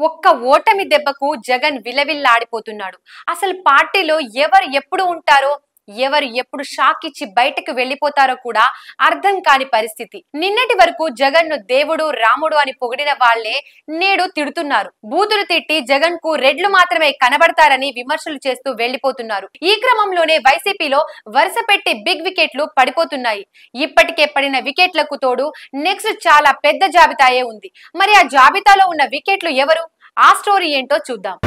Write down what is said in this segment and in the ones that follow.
ఒక్క ఓటమి దెబ్బకు జగన్ విలవిల్లాడిపోతున్నాడు. అసలు పార్టీలో ఎవరు ఎప్పుడు ఉంటారో, ఎవరు ఎప్పుడు షాక్ ఇచ్చి బయటకు వెళ్లిపోతారో కూడా అర్థం కాని పరిస్థితి. నిన్నటి వరకు జగన్ ను దేవుడు రాముడు అని పొగిడిన వాళ్లే నేడు తిడుతున్నారు. బూతులు తిట్టి జగన్ కు రెడ్లు మాత్రమే కనబడతారని విమర్శలు చేస్తూ వెళ్లిపోతున్నారు. ఈ క్రమంలోనే వైసీపీలో వరుస పెట్టి బిగ్ వికెట్లు పడిపోతున్నాయి. ఇప్పటికే పడిన వికెట్లకు తోడు నెక్స్ట్ చాలా పెద్ద జాబితాయే ఉంది. మరి ఆ జాబితాలో ఉన్న వికెట్లు ఎవరు? ఆ స్టోరీ ఏంటో చూద్దాం.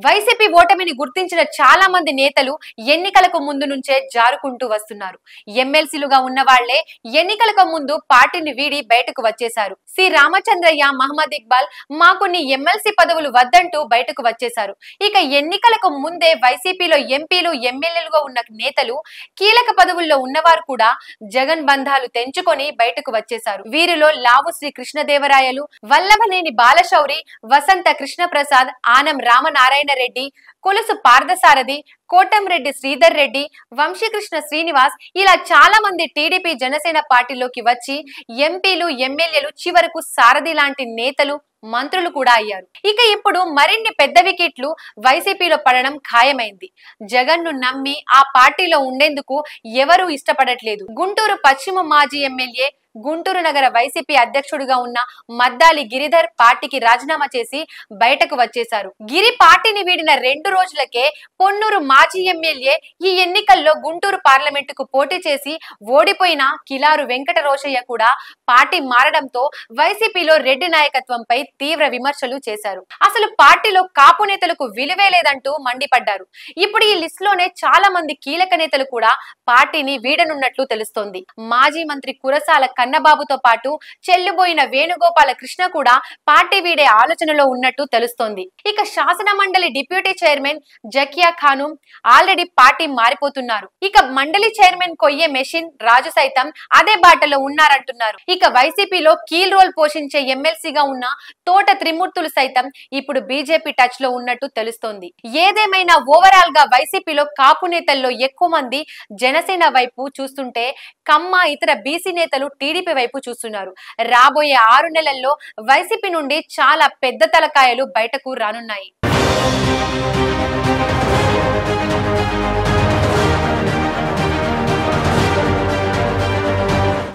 వైసీపీ ఓటమిని గుర్తించిన చాలా మంది నేతలు ఎన్నికలకు ముందు నుంచే జారుకుంటూ వస్తున్నారు. ఎమ్మెల్సీలుగా ఉన్న వాళ్లే ఎన్నికలకు ముందు పార్టీని వీడి బయటకు వచ్చేశారు. సి రామచంద్రయ్య, మహమ్మద్ ఇక్బాల్ మాకు నీ ఎమ్మెల్సీ పదవులు వద్దంటూ బయటకు వచ్చేశారు. ఇక ఎన్నికలకు ముందే వైసీపీలో ఎంపీలు, ఎమ్మెల్యేలుగా ఉన్న నేతలు, కీలక పదవుల్లో ఉన్నవారు కూడా జగన్ బంధాలు తెంచుకొని బయటకు వచ్చేశారు. వీరిలో లావు శ్రీ కృష్ణదేవరాయలు, వల్లభనేని బాలశౌరి, వసంత కృష్ణప్రసాద్, ఆనం రామనారాయణ రెడ్డి, కొలుసు పార్థసారథి, కోటంరెడ్డి శ్రీధర్ రెడ్డి, వంశీకృష్ణ శ్రీనివాస్ ఇలా చాలా మంది టీడీపీ జనసేన పార్టీలోకి వచ్చి ఎంపీలు, ఎమ్మెల్యేలు, చివరకు సారథి లాంటి నేతలు, మంత్రులు కూడా అయ్యారు. ఇక ఇప్పుడు మరిన్ని పెద్ద వికెట్లు వైసీపీలో పడడం ఖాయమైంది. జగన్ ను నమ్మి ఆ పార్టీలో ఉండేందుకు ఎవరూ ఇష్టపడట్లేదు. గుంటూరు పశ్చిమ మాజీ ఎమ్మెల్యే, గుంటూరు నగర వైసీపీ అధ్యక్షుడిగా ఉన్న మద్దాలి గిరిధర్ పార్టీకి రాజీనామా చేసి బయటకు వచ్చేశారు. గిరి పార్టీని వీడిన 2 రోజులకే పొన్నూరు మాజీ ఎమ్మెల్యే ఈ ఎన్నికల్లో గుంటూరు పార్లమెంటుకు పోటీ చేసి ఓడిపోయిన కిలారు వెంకట రోషయ్య కూడా పార్టీ మారడంతో వైసీపీలో రెడ్డి నాయకత్వంపై తీవ్ర విమర్శలు చేశారు. అసలు పార్టీలో కాపు నేతలకు విలువే లేదంటూ మండిపడ్డారు. ఇప్పుడు ఈ లిస్ట్ లోనే చాలా మంది కీలక నేతలు కూడా పార్టీని వీడనున్నట్లు తెలుస్తోంది. మాజీ మంత్రి కురసాల కన్నబాబుతో పాటు చెల్లిబోయిన వేణుగోపాల కృష్ణ కూడా పార్టీ వీడే ఆలోచనలో ఉన్నట్టు తెలుస్తోంది. ఇక శాసన మండలి deputy chairman Zakia Khanum already party మారిపోతున్నారు. ఇక మండలి చైర్మన్ కొయ్యే మెషిన్ రాజు సైతం అదే బాటలో ఉన్నారంటున్నారు. ఇక వైసీపీలో కీల్ రోల్ పోషించే ఎమ్మెల్సీగా ఉన్న తోట త్రిమూర్తులు సైతం ఇప్పుడు బీజేపీ టచ్ లో ఉన్నట్టు తెలుస్తోంది. ఏదేమైనా ఓవరాల్ గా వైసీపీలో కాపు నేతల్లో ఎక్కువ మంది జనసేన వైపు చూస్తుంటే, కమ్మ, ఇతర బీసీ నేతలు టీడీపీ వైపు చూస్తున్నారు. రాబోయే 6 నెలల్లో వైసీపీ నుండి చాలా పెద్ద తలకాయలు బయటకు రానున్నాయి.